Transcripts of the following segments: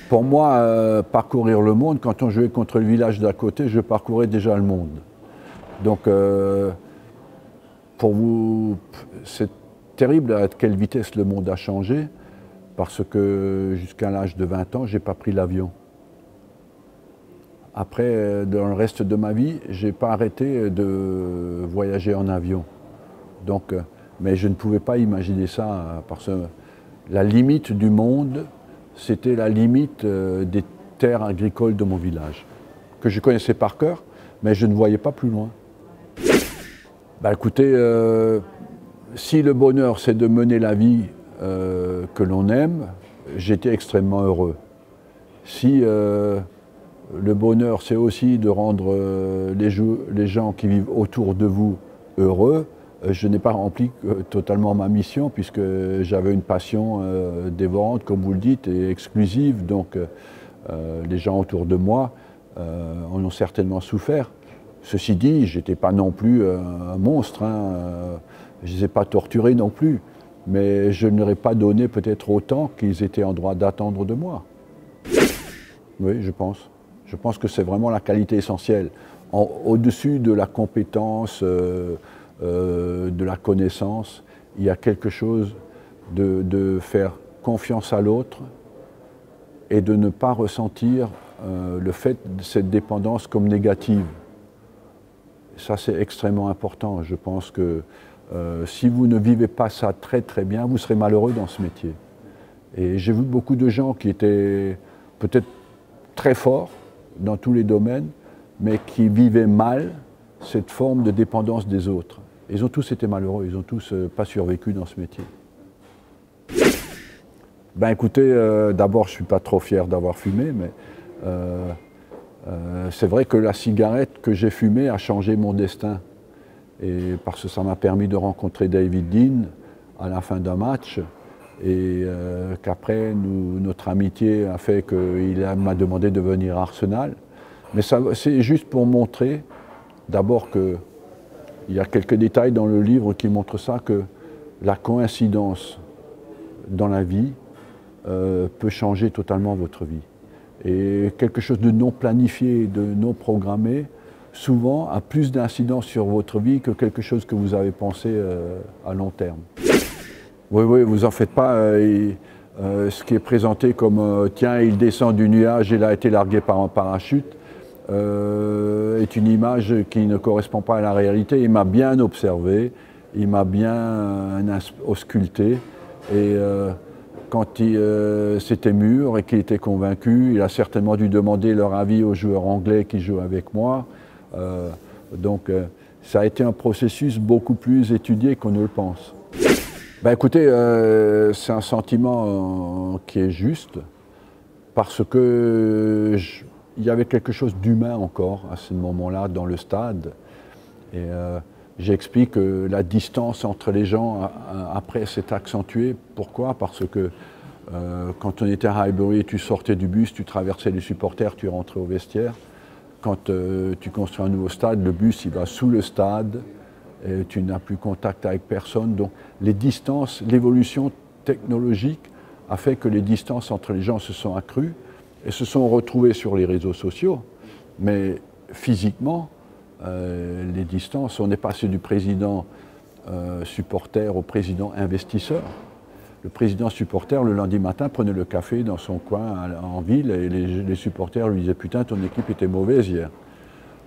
Pour moi, parcourir le monde, quand on jouait contre le village d'à côté, je parcourais déjà le monde. Donc, pour vous, c'est terrible à quelle vitesse le monde a changé, parce que jusqu'à l'âge de 20 ans, je n'ai pas pris l'avion. Après, dans le reste de ma vie, je n'ai pas arrêté de voyager en avion. Donc, mais je ne pouvais pas imaginer ça, parce que la limite du monde, c'était la limite des terres agricoles de mon village, que je connaissais par cœur, mais je ne voyais pas plus loin. Bah, écoutez, si le bonheur c'est de mener la vie que l'on aime, j'étais extrêmement heureux. Si le bonheur c'est aussi de rendre les gens qui vivent autour de vous heureux, je n'ai pas rempli totalement ma mission puisque j'avais une passion dévorante, comme vous le dites, et exclusive. Donc les gens autour de moi en ont certainement souffert. Ceci dit, je n'étais pas non plus un monstre, hein. Je ne les ai pas torturés non plus, mais je ne leur ai pas donné peut-être autant qu'ils étaient en droit d'attendre de moi. Oui, je pense. Je pense que c'est vraiment la qualité essentielle. Au-dessus de la compétence, de la connaissance, il y a quelque chose de faire confiance à l'autre et de ne pas ressentir le fait de cette dépendance comme négative. Ça, c'est extrêmement important. Je pense que si vous ne vivez pas ça très très bien, vous serez malheureux dans ce métier. Et j'ai vu beaucoup de gens qui étaient peut-être très forts dans tous les domaines, mais qui vivaient mal cette forme de dépendance des autres. Ils ont tous été malheureux, ils n'ont tous pas survécu dans ce métier. Ben écoutez, d'abord je ne suis pas trop fier d'avoir fumé, mais c'est vrai que la cigarette que j'ai fumée a changé mon destin. Et parce que ça m'a permis de rencontrer David Dean à la fin d'un match, et qu'après notre amitié a fait qu'il m'a demandé de venir à Arsenal. Mais c'est juste pour montrer d'abord qu'il y a quelques détails dans le livre qui montrent ça, que la coïncidence dans la vie peut changer totalement votre vie. Et quelque chose de non planifié, de non programmé, souvent a plus d'incidence sur votre vie que quelque chose que vous avez pensé à long terme. Oui, oui, vous en faites pas. Ce qui est présenté comme tiens, il descend du nuage et il a été largué par un parachute est une image qui ne correspond pas à la réalité. Il m'a bien observé, il m'a bien ausculté, et quand c'était mûr et qu'il était convaincu, il a certainement dû demander leur avis aux joueurs anglais qui jouent avec moi. Donc ça a été un processus beaucoup plus étudié qu'on ne le pense. Ben écoutez, c'est un sentiment qui est juste, parce que il y avait quelque chose d'humain encore à ce moment-là dans le stade. Et j'explique que la distance entre les gens après s'est accentuée. Pourquoi? Parce que quand on était à Highbury, tu sortais du bus, tu traversais les supporters, tu rentrais au vestiaire. Quand tu construis un nouveau stade, le bus il va sous le stade, et tu n'as plus contact avec personne. Donc les distances, l'évolution technologique a fait que les distances entre les gens se sont accrues et se sont retrouvées sur les réseaux sociaux. Mais physiquement, les distances, on est passé du président supporter au président investisseur. Le président supporter, le lundi matin, prenait le café dans son coin en ville et les supporters lui disaient « Putain, ton équipe était mauvaise hier ».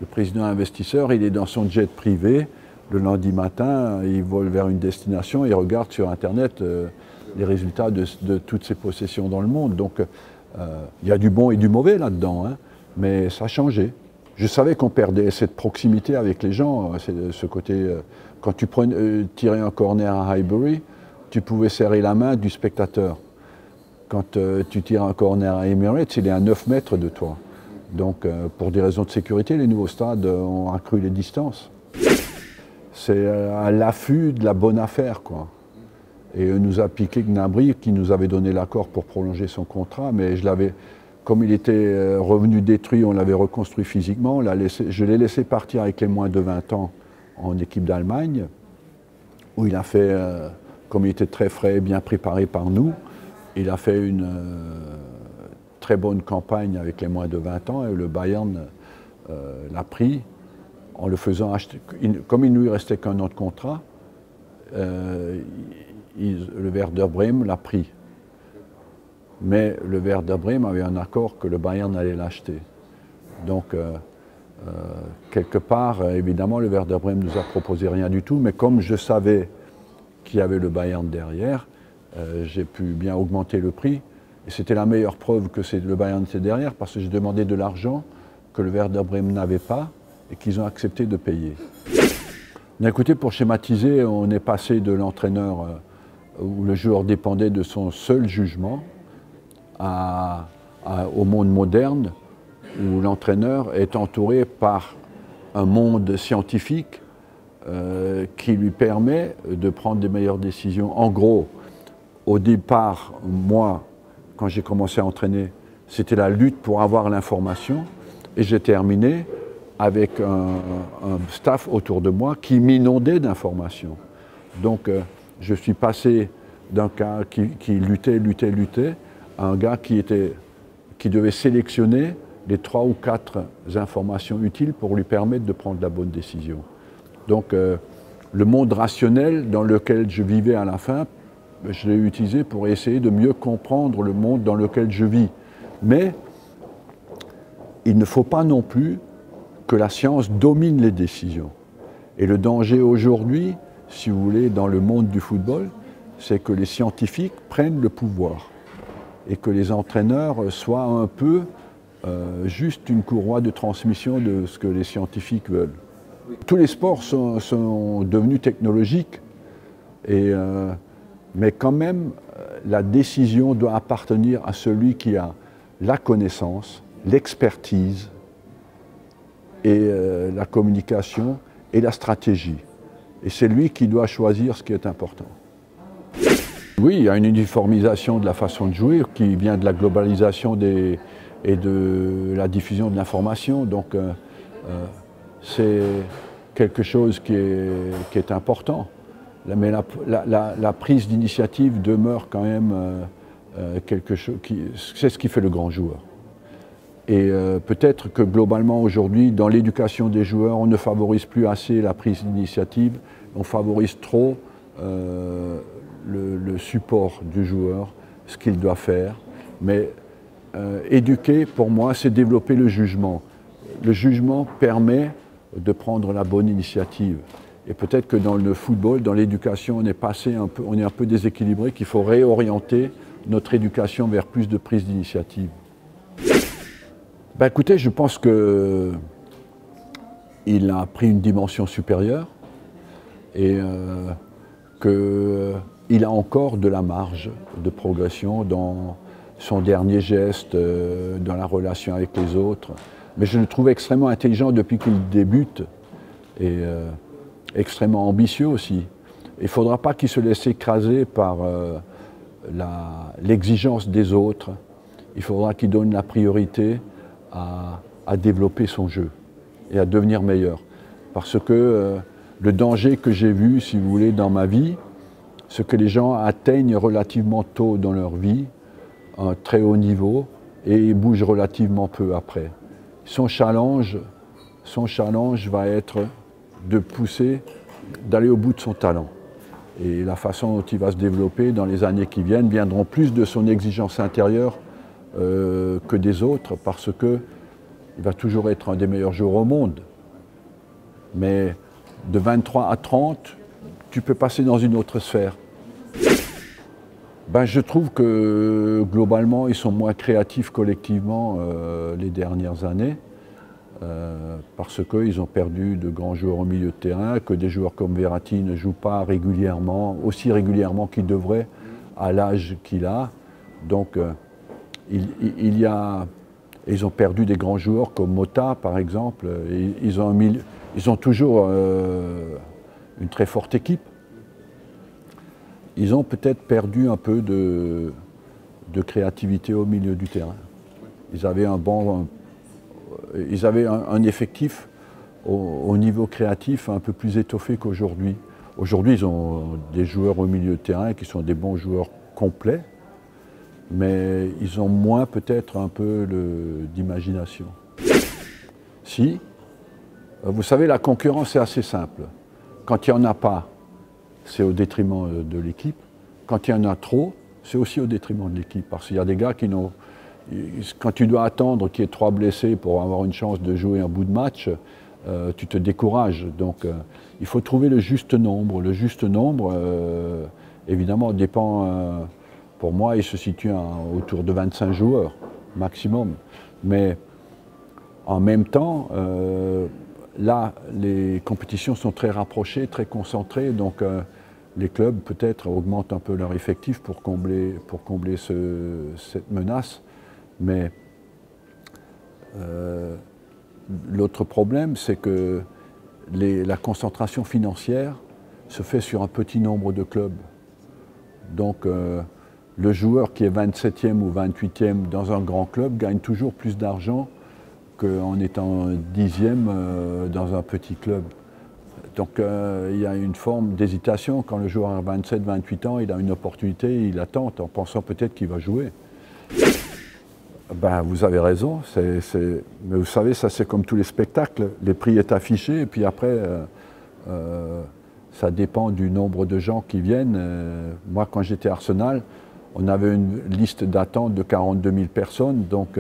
Le président investisseur, il est dans son jet privé. Le lundi matin, il vole vers une destination, il regarde sur Internet les résultats de toutes ses possessions dans le monde. Donc, il y a du bon et du mauvais là-dedans, hein, mais ça a changé. Je savais qu'on perdait cette proximité avec les gens, ce côté... quand tu tirais un corner à Highbury, tu pouvais serrer la main du spectateur. Quand tu tires un corner à Emirates, il est à 9 mètres de toi. Donc, pour des raisons de sécurité, les nouveaux stades ont accru les distances. C'est à l'affût de la bonne affaire, quoi. Et nous a piqué Gnabry, qui nous avait donné l'accord pour prolonger son contrat, mais comme il était revenu détruit, on l'avait reconstruit physiquement, je l'ai laissé partir avec les moins de 20 ans en équipe d'Allemagne, où il a fait, comme il était très frais, bien préparé par nous, il a fait très bonne campagne avec les moins de 20 ans et le Bayern l'a pris en le faisant acheter. Comme il ne lui restait qu'un an de contrat, le Werder Bremen l'a pris. Mais le Werder Bremen avait un accord que le Bayern allait l'acheter. Donc, quelque part, évidemment, le Werder Bremen ne nous a proposé rien du tout, mais comme je savais qu'il y avait le Bayern derrière, j'ai pu bien augmenter le prix. Et c'était la meilleure preuve que le Bayern était derrière, parce que j'ai demandé de l'argent que le Werder Bremen n'avait pas et qu'ils ont accepté de payer. Écoutez, pour schématiser, on est passé de l'entraîneur où le joueur dépendait de son seul jugement au monde moderne où l'entraîneur est entouré par un monde scientifique qui lui permet de prendre des meilleures décisions. En gros, au départ, moi, quand j'ai commencé à entraîner, c'était la lutte pour avoir l'information et j'ai terminé avec un staff autour de moi qui m'inondait d'informations. Donc je suis passé d'un gars qui luttait, à un gars qui devait sélectionner les 3 ou 4 informations utiles pour lui permettre de prendre la bonne décision. Donc le monde rationnel dans lequel je vivais à la fin, je l'ai utilisé pour essayer de mieux comprendre le monde dans lequel je vis. Mais il ne faut pas non plus que la science domine les décisions. Et le danger aujourd'hui, si vous voulez, dans le monde du football, c'est que les scientifiques prennent le pouvoir et que les entraîneurs soient un peu juste une courroie de transmission de ce que les scientifiques veulent. Tous les sports sont devenus technologiques, mais quand même, la décision doit appartenir à celui qui a la connaissance, l'expertise, et la communication et la stratégie. Et c'est lui qui doit choisir ce qui est important. Oui, il y a une uniformisation de la façon de jouer qui vient de la globalisation et de la diffusion de l'information. Donc c'est quelque chose qui est important. Mais la prise d'initiative demeure quand même quelque chose c'est ce qui fait le grand joueur. Et peut-être que globalement aujourd'hui, dans l'éducation des joueurs, on ne favorise plus assez la prise d'initiative, on favorise trop le support du joueur, ce qu'il doit faire. Mais éduquer, pour moi, c'est développer le jugement. Le jugement permet de prendre la bonne initiative. Et peut-être que dans le football, dans l'éducation, on est un peu déséquilibré, qu'il faut réorienter notre éducation vers plus de prise d'initiative. Ben écoutez, je pense qu'il a pris une dimension supérieure et qu'il a encore de la marge de progression dans son dernier geste, dans la relation avec les autres. Mais je le trouve extrêmement intelligent depuis qu'il débute et extrêmement ambitieux aussi. Il ne faudra pas qu'il se laisse écraser par l'exigence des autres. Il faudra qu'il donne la priorité à développer son jeu et à devenir meilleur. Parce que le danger que j'ai vu, si vous voulez, dans ma vie, c'est que les gens atteignent relativement tôt dans leur vie un très haut niveau et ils bougent relativement peu après. Son challenge va être de pousser, d'aller au bout de son talent. Et la façon dont il va se développer dans les années qui viennent viendront plus de son exigence intérieure que des autres, parce qu'il va toujours être un des meilleurs joueurs au monde. Mais de 23 à 30, tu peux passer dans une autre sphère. Ben, je trouve que globalement, ils sont moins créatifs collectivement les dernières années, parce qu'ils ont perdu de grands joueurs au milieu de terrain, que des joueurs comme Verratti ne jouent pas régulièrement, aussi régulièrement qu'il devrait à l'âge qu'il a. Donc, ils ont perdu des grands joueurs comme Mota, par exemple. Ils ont toujours une très forte équipe. Ils ont peut-être perdu un peu de créativité au milieu du terrain. Ils avaient un effectif au niveau créatif un peu plus étoffé qu'aujourd'hui. Aujourd'hui, ils ont des joueurs au milieu de terrain qui sont des bons joueurs complets. mais ils ont moins peut-être un peu d'imagination. Si, vous savez, la concurrence est assez simple. Quand il n'y en a pas, c'est au détriment de l'équipe. Quand il y en a trop, c'est aussi au détriment de l'équipe. Parce qu'il y a des gars qui n'ont... Quand tu dois attendre qu'il y ait 3 blessés pour avoir une chance de jouer un bout de match, tu te décourages. Donc il faut trouver le juste nombre. Le juste nombre, évidemment, dépend... pour moi, il se situe autour de 25 joueurs, maximum. Mais en même temps, là, les compétitions sont très rapprochées, très concentrées. Donc les clubs, peut-être, augmentent un peu leur effectif pour combler cette menace. Mais l'autre problème, c'est que la concentration financière se fait sur un petit nombre de clubs. Donc le joueur qui est 27e ou 28e dans un grand club gagne toujours plus d'argent qu'en étant 10e dans un petit club. Donc il y a une forme d'hésitation. Quand le joueur a 27, 28 ans, il a une opportunité, il attend en pensant peut-être qu'il va jouer. Ben, vous avez raison, mais vous savez, ça c'est comme tous les spectacles. Les prix est affiché et puis après, ça dépend du nombre de gens qui viennent. Moi, quand j'étais à Arsenal, on avait une liste d'attente de 42 000 personnes, donc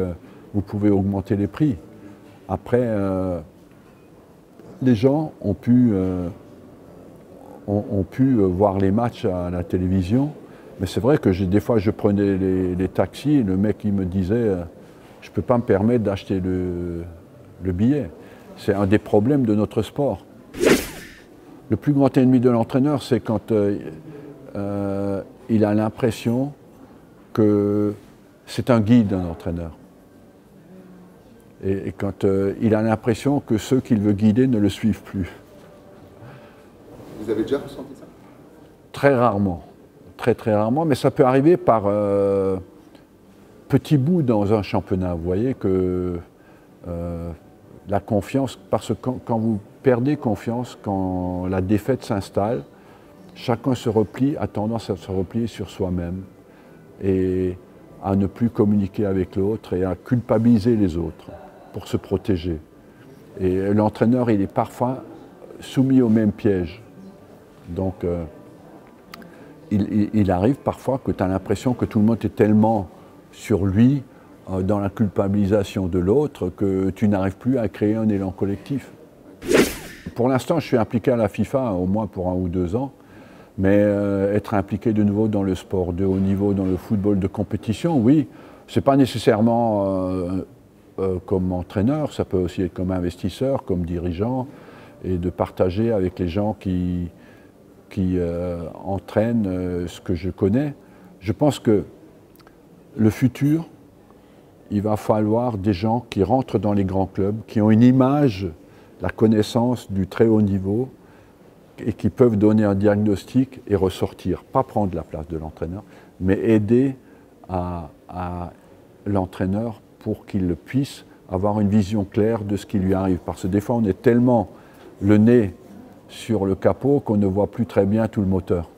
vous pouvez augmenter les prix. Après, les gens ont pu voir les matchs à la télévision, mais c'est vrai que des fois je prenais les taxis et le mec il me disait je ne peux pas me permettre d'acheter le billet. C'est un des problèmes de notre sport. Le plus grand ennemi de l'entraîneur, c'est quand il a l'impression que c'est un guide, un entraîneur. Et quand il a l'impression que ceux qu'il veut guider ne le suivent plus. Vous avez déjà ressenti ça? Très rarement. Très très rarement, mais ça peut arriver par petits bouts dans un championnat. Vous voyez que la confiance, parce que quand vous perdez confiance, quand la défaite s'installe, chacun a tendance à se replier sur soi-même et à ne plus communiquer avec l'autre et à culpabiliser les autres pour se protéger. Et l'entraîneur, il est parfois soumis au même piège. Donc, il arrive parfois que tu as l'impression que tout le monde est tellement sur lui, dans la culpabilisation de l'autre, que tu n'arrives plus à créer un élan collectif. Pour l'instant, je suis impliqué à la FIFA, au moins pour 1 ou 2 ans, mais être impliqué de nouveau dans le sport de haut niveau, dans le football de compétition, oui, c'est pas nécessairement comme entraîneur, ça peut aussi être comme investisseur, comme dirigeant, et de partager avec les gens qui entraînent ce que je connais. Je pense que le futur, il va falloir des gens qui rentrent dans les grands clubs, qui ont une image, la connaissance du très haut niveau et qui peuvent donner un diagnostic et ressortir. Pas prendre la place de l'entraîneur, mais aider à l'entraîneur pour qu'il puisse avoir une vision claire de ce qui lui arrive. Parce que des fois, on est tellement le nez sur le capot qu'on ne voit plus très bien tout le moteur.